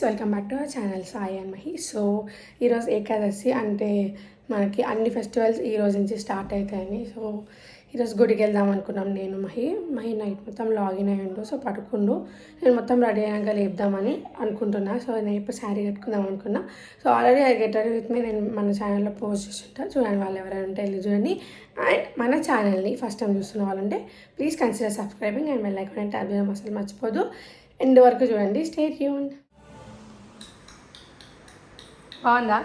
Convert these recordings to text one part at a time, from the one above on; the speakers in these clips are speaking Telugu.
Welcome back to our channel Sai and Mahi. So ఈరోజు ఏకాదశి అంటే మనకి అన్ని ఫెస్టివల్స్ ఈ రోజు నుంచి స్టార్ట్ అవుతాయని. సో ఈరోజు గుడికి వెళ్దాం అనుకున్నాం. నేను మహి నైట్ మొత్తం లాగిన్ అయ్యిండు. సో పడుకుండు. నేను మొత్తం రెడీ అయ్యాక లేపుదామని అనుకుంటున్నా. సో నేను ఇప్పుడు శారీ కట్టుకుందాం అనుకున్నా. So already I get ready with me నేను మన ఛానల్లో పోస్ట్ చేస్తుంటా. చూడండి, వాళ్ళు ఎవరైనా ఉంటే వెళ్ళి చూడండి. అండ్ మన ఛానల్ని ఫస్ట్ టైం చూస్తున్న వాళ్ళంటే please consider subscribing and bell icon tap చేయడం అసలు మర్చిపోదు. ఎండ్ వరకు చూడండి. Stay tuned. బాగుందా?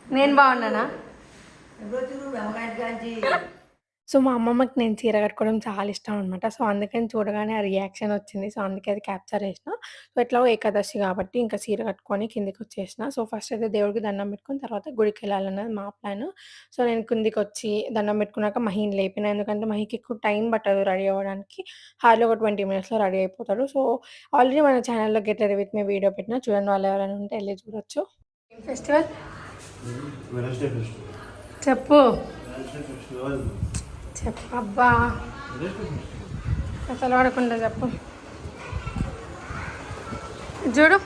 నేను బాగున్నానా? సో మా అమ్మమ్మకి నేను చీర కట్టుకోవడం చాలా ఇష్టం అనమాట. సో అందుకని చూడగానే ఆ రియాక్షన్ వచ్చింది. సో అందుకే అది క్యాప్చర్ చేసిన. సో ఎట్లాగో ఏకాదశి కాబట్టి ఇంకా చీర కట్టుకొని కిందికి వచ్చేసిన. సో ఫస్ట్ అయితే దేవుడికి దండం పెట్టుకొని తర్వాత గుడికి వెళ్ళాలన్నది మా ప్లాన్. సో నేను కిందికి వచ్చి దండం పెట్టుకున్నాక మహిని లేపిన. ఎందుకంటే మహికి ఎక్కువ టైం పట్టదు రెడీ అవ్వడానికి. హార్డ్లీ ఒక 20 మినిట్స్లో రెడీ అయిపోతాడు. సో ఆల్రెడీ మన ఛానల్లో get ready with me video పెట్టిన. చూడండి, వాళ్ళు ఎవరైనా ఉంటే వెళ్ళి చూడొచ్చు. ఏం ఫెస్టివల్ చెప్పు చెప్పు అబ్బా, అసలు వాడకుండా చెప్పు. చూడు,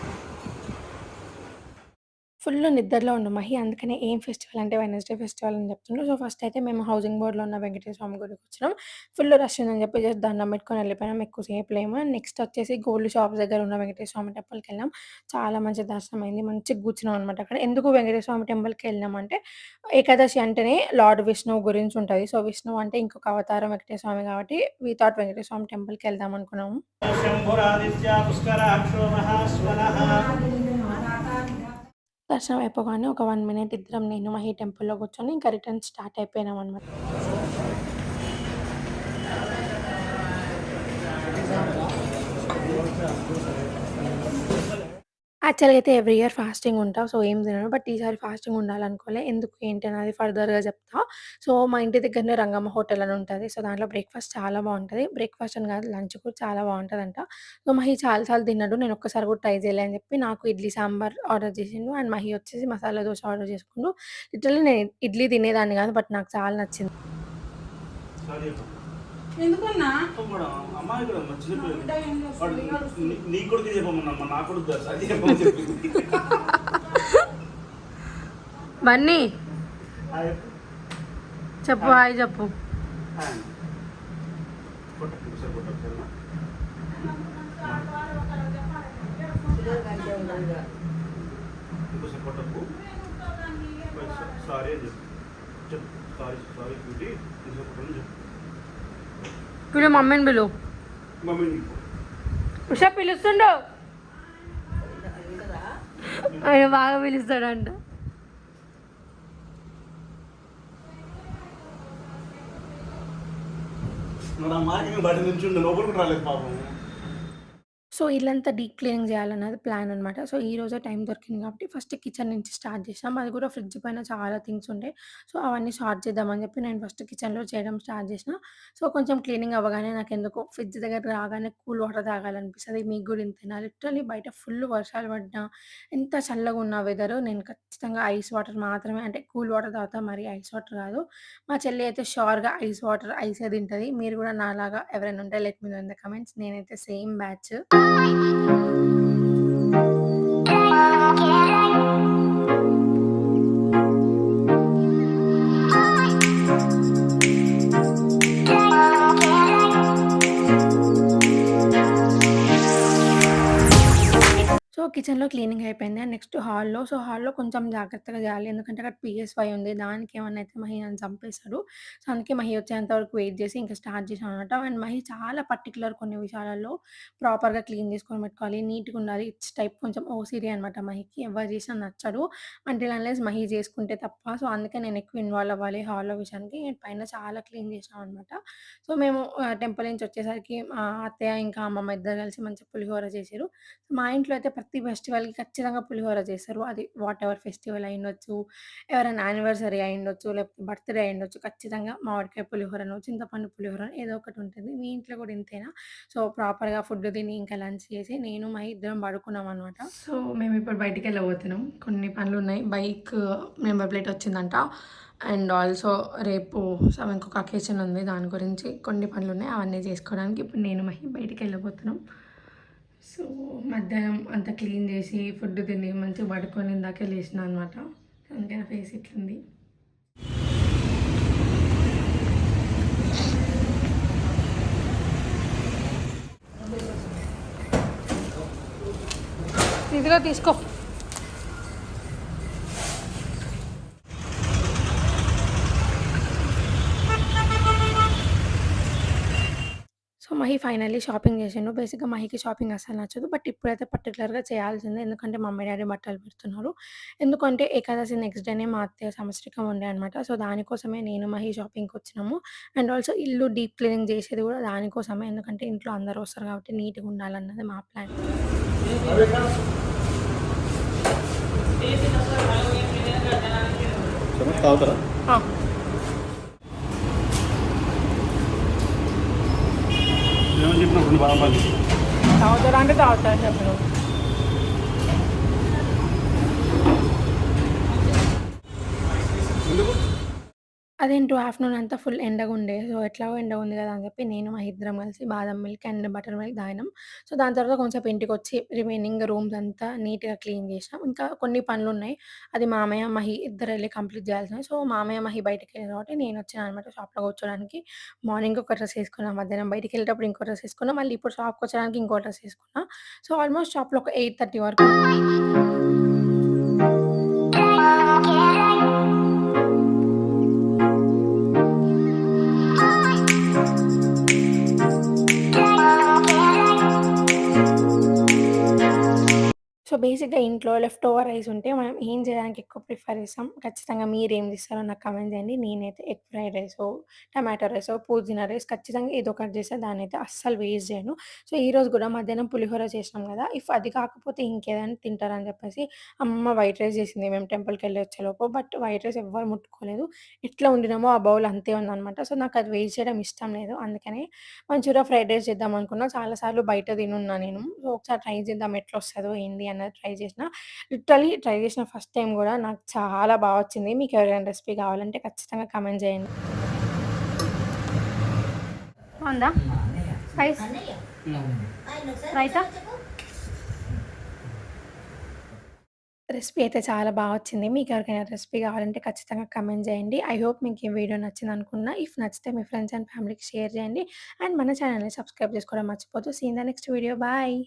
ఫుల్ నిద్రలో ఉండు మహి. అందుకనే ఏం ఫెస్టివల్ అంటే వెడ్నెస్డే ఫెస్టివల్ అని చెప్తుండ్రు. సో ఫస్ట్ అయితే మేము హౌసింగ్ బోర్డ్లో ఉన్న వెంకటేశ్వర స్వామి గుడికి వచ్చినాం. ఫుల్ రష్ ఉందని చెప్పి జస్ట్ దండం పెట్టుకొని వెళ్ళిపోయినాం. ఎక్కువసేపు లేము. నెక్స్ట్ వచ్చేసి గోల్డ్ షాప్స్ దగ్గర ఉన్న వెంకటేశ్వర స్వామి టెంపుల్కి వెళ్ళాం. చాలా మంచి దర్శనం అయింది. మంచిగా కూర్చున్నాం అనమాట అక్కడ. ఎందుకు వెంకటేశ్వర స్వామి టెంపుల్కి వెళ్ళినామంటే ఏకాదశి అంటేనే లార్డ్ విష్ణువు గురించి ఉంటుంది. సో విష్ణువు అంటే ఇంకొక అవతారం వెంకటేశ్వర స్వామి కాబట్టి వి థాట్ వెంకటేశ్వర స్వామి టెంపుల్కి వెళ్దాం అనుకున్నాము. దర్శనం అయిపోగానే ఒక 1 మినిట్ ఇద్దరం నేను మహి టెంపుల్‌లో కూర్చొని ఇంకా రిటర్న్ స్టార్ట్ అయిపోయినాం అనమాట. యాక్చువల్‌గా అయితే ఎవ్రీ ఇయర్ ఫాస్టింగ్ ఉంటా. సో ఏం తినను. బట్ ఈసారి ఫాస్టింగ్ ఉండాలనుకోలే. ఎందుకు ఏంటి అనేది ఫర్దర్‌గా చెప్తా. సో మా ఇంటి దగ్గరనే రంగమ్మ హోటల్ అని ఉంటది. సో దాంట్లో బ్రేక్‌ఫాస్ట్ చాలా బావుంటది. బ్రేక్‌ఫాస్ట్ అని కాదు, లంచ్ కూడా చాలా బావుంటదంట. సో మహి చాలా సార్లు తిన్నాడు. నేను ఒక్కసారి కూడా ట్రై చేయలే అని చెప్పి నాకు ఇడ్లీ సాంబార్ ఆర్డర్ చేసిండు. అండ్ మహి వచ్చేసి మసాలా దోస ఆర్డర్ చేసుకుండు. లిటరల్లీ నేను ఇడ్లీ తినేదాన్ని కాదు. బట్ నాకు చాలా నచ్చింది. ఎందుకన్నా అమ్మాయి కూడా నీ కొడుకు చెప్పమన్నా నా కొడుకు అది చెప్పమని చెప్పింది. బన్నీ చెప్పు, హాయ్ చెప్పు. కొట్టకు సారీ అని చెప్పు. సారీ సారీ బ్యూటీ తీసుకుంటాను చెప్పు. పిలు మమ్మీని పిలు. మమ్మీని ఉషా పిలుస్తుండో, ఆయన బాగా పిలుస్తాడంట. నా మాకి బయట నుంచి లోపలికి రాలేదు పాపం. సో ఇల్లంతా డీప్ క్లీనింగ్ చేయాలన్నది ప్లాన్ అనమాట. సో ఈరోజే టైం దొరికింది కాబట్టి ఫస్ట్ కిచెన్ నుంచి స్టార్ట్ చేసాం. అది కూడా ఫ్రిడ్జ్ పైన చాలా థింగ్స్ ఉండే. సో అవన్నీ సార్ట్ చేద్దామని చెప్పి నేను ఫస్ట్ కిచెన్‌లో చేయడం స్టార్ట్ చేసిన. సో కొంచెం క్లీనింగ్ అవ్వగానే నాకెందుకో ఫ్రిడ్జ్ దగ్గర రాగానే కూల్ వాటర్ తాగాలనిపిస్తది. మీకు కూడా ఇంతేనా? లిటరల్లీ బయట ఫుల్ వర్షాలు పడ్డా, ఎంత చల్లగున్నా వెదరు నేను ఖచ్చితంగా ఐస్ వాటర్ మాత్రమే, అంటే కూల్ వాటర్ తాగుతా, మరి ఐస్ వాటర్ కాదు. మా చెల్లి అయితే ష్యూర్‌గా ఐస్ వాటర్ ఐసే తింటది. మీరు కూడా నాలాగా ఎవరైనా ఉంటే let me know in the comments. నేనైతే సేమ్ బ్యాచ్. సో కిచెన్‌లో క్లీనింగ్ అయిపోయింది. అండ్ నెక్స్ట్ హాల్‌లో. సో హాల్‌లో కొంచెం జాగ్రత్తగా చేయాలి. ఎందుకంటే అక్కడ PS5 ఉంది. దానికి ఏమన్నా అయితే మహి నన్ను చంపేస్తాడు. సో అందుకే మహి వచ్చేంత వరకు వెయిట్ చేసి ఇంకా స్టార్ట్ చేశాం అనమాట. అండ్ మహి చాలా పర్టిక్యులర్ కొన్ని విషయాలలో. ప్రాపర్‌గా క్లీన్ చేసుకొని పెట్టుకోవాలి. నీట్‌గా ఉండాలి. ఇట్స్ టైప్ కొంచెం ఓసీడీ అనమాట మహికి. ఎవరు చేసినా నచ్చడు. అంటిల్ అన్లెస్ మహి చేసుకుంటే తప్ప. సో అందుకే నేను ఎక్కువ ఇన్వాల్వ్ అవ్వాలి హాల్‌లో విషయానికి. పైన చాలా క్లీన్ చేసినాం అనమాట. సో మేము టెంపుల్ నుంచి వచ్చేసరికి అత్తయ్య ఇంకా అమ్మమ్మ ఇద్దరు కలిసి మంచిగా పులిహోర చేసిర్రు. మా ఇంట్లో అయితే ప్రతి ఫెస్టివల్‌కి ఖచ్చితంగా పులిహోర చేస్తారు. అది వాటెవర్ ఫెస్టివల్ అయ్యుండొచ్చు, ఎవరైనా యానివర్సరీ అయ్యుండొచ్చు, లేకపోతే బర్త్‌డే అయ్యుండొచ్చు. ఖచ్చితంగా మామిడికాయ పులిహోరనో, చింతపండు పులిహోరనో ఏదో ఒకటి ఉంటుంది. మీ ఇంట్లో కూడా ఇంతేనా? సో ప్రాపర్‌గా ఫుడ్ తిని ఇంకా లంచ్ చేసి నేను మా ఇద్దరం పడుకున్నామనమాట. సో మేమిప్పుడు బయటికెళ్ళబోతున్నాం. కొన్ని పనులున్నాయి. బైక్ నెంబర్ ప్లేట్ వచ్చిందంట. అండ్ ఆల్సో రేపు ఇంకొక అకేషన్ ఉంది. దాని గురించి కొన్ని పనులున్నాయి. అవన్నీ చేసుకోవడానికి ఇప్పుడు నేను మహి బయటికెళ్ళబోతున్నాం. సో, మధ్యాహ్నం అంతా క్లీన్ జేసి, ఫుడ్ తిని, మంచిగా పడుకొని ఇందాకే లేసినా అనమాట. అందుకే నా ఫేస్ ఇట్లుంది. ఇదిగో తీసుకో. సో, మహి ఫైనల్లీ షాపింగ్ చేసిండు. బేసిక్‌గా మహికి షాపింగ్ అస్సలు నచ్చదు. బట్ ఇప్పుడైతే పర్టిక్యులర్‌గా చేయాల్సిందే. ఎందుకంటే మమ్మీ, డ్యాడీ బట్టలు పెడుతున్నారు. ఎందుకంటే ఏకాదశి నెక్స్ట్ డేనే మా అత్తయ్య సంవత్సరికం ఉండే అనమాట. సో, దానికోసమే నేను, మహి షాపింగ్‌కొచ్చినాము. అండ్ ఆల్సో ఇల్లు డీప్ క్లీనింగ్ చేసేది కూడా దానికోసమే. ఎందుకంటే ఇంట్లో అందరూ వస్తారు కాబట్టి నీట్‌గా ఉండాలన్నది మా ప్లాన్. తాగుతారా? ఆ! ఏమని చెప్పినా రెండు బాగా తాగుతారా అంటే తాగుతా అని చెప్పను. ఎందుకు? అదేంటో ఆఫ్టర్‌నూన్ అంతా ఫుల్ ఎండగుండే. సో, ఎట్లాగో ఎండగుంది గదా అని జెప్పి నేను, మా ఇద్దరం కలిసి బాదం మిల్క్ అండ్ బటర్ మిల్క్ తాగినాం. సో, దాని తర్వాత కొంసేపు ఇంటికొచ్చి రిమైనింగ్ రూమ్స్ అంతా నీట్‌గా క్లీన్ జేసినాం. ఇంకా కొన్ని పనులున్నాయి. అది మామయ్య, మహి ఇద్దరెళ్లి కంప్లీట్ జేయాల్సినయి. సో, మామయ్య, మహి బయటికెళ్ళిర్రు కాబట్టి నేనొచ్చాననమాట షాప్‌లో కూర్చోడానికి. మార్నింగ్ ఒక డ్రెస్ ఏసుకున్నా, మధ్యాహ్నం బయటికెళ్ళేటప్పుడు ఇంకో డ్రెస్ ఏసుకున్నా, మళ్ళీ ఇప్పుడు షాప్‌కొచ్చడానికి ఇంకో డ్రెస్ ఏసుకున్నా. సో, ఆల్మోస్ట్ షాప్‌లో ఒక 8:30 వరకు సో, బేసిక్‌గా ఇంట్లో లెఫ్ట్ ఓవర్ రైస్ ఉంటే మనం ఏం జేయడానికి ఎక్కువ ప్రిఫర్ చేస్తాం? ఖచ్చితంగా మీరేం జేస్తారో నాకు కామెంట్ జేయండి. నేనైతే ఎగ్ ఫ్రైడ్ రైసో, టమాటో రైసో, పుదీనా రైస్ ఖచ్చితంగా ఏదో ఒకటి చేస్తా. దాన్నైతే అస్సలు వేస్ట్ జేయను. సో, ఈరోజు గూడా మధ్యాహ్నం పులిహోర చేసినాం గదా! ఇఫ్ అది కాకపోతే ఇంకేదైనా తింటారని జెప్పేసి అమ్మ వైట్ రైస్ జేసింది మేము టెంపుల్‌కెళ్ళి వచ్చేలోపు. బట్ వైట్ రైస్ ఎవ్వరు ముట్టుకోలేదు. ఎట్లా వండినామో ఆ బౌల్ అంతే ఉందనమాట. సో, నాకది వేస్ట్ చేయడం ఇష్టం లేదు. అందుకనే మంచూరియా ఫ్రైడ్ రైస్ చేద్దాం అనుకున్నా. చాలా సార్లు బయట తినున్నా నేను. సో, ఒకసారి ట్రై చేద్దాం ఎట్లొస్తదో ఏంది అన్నది ట్రై చేసిన. లిటరల్లీ ట్రై చేసిన ఫస్ట్ టైమ్ గూడా నాకు చాలా బా వచ్చింది. మీకెవరికైనా రెసిపీ కావాలంటే ఖచ్చితంగా కామెంట్ చేయండి. బావుందా? రైస్? రైతా? రెసిపీ అయితే చాలా బా వచ్చింది. మీకెవరికైనా రెసిపీ కావాలంటే ఖచ్చితంగా కామెంట్ చేయండి. ఐ హోప్ మీకు ఈ వీడియో నచ్చిందనుకున్నా. ఇఫ్ నచ్చితే మీ ఫ్రెండ్స్ అండ్ ఫ్యామిలీకి షేర్ చేయండి. అండ్ మన ఛానెల్‌ని సబ్స్క్రైబ్ చేసుకోవడం మర్చిపోద్దు. See in the next video. Bye.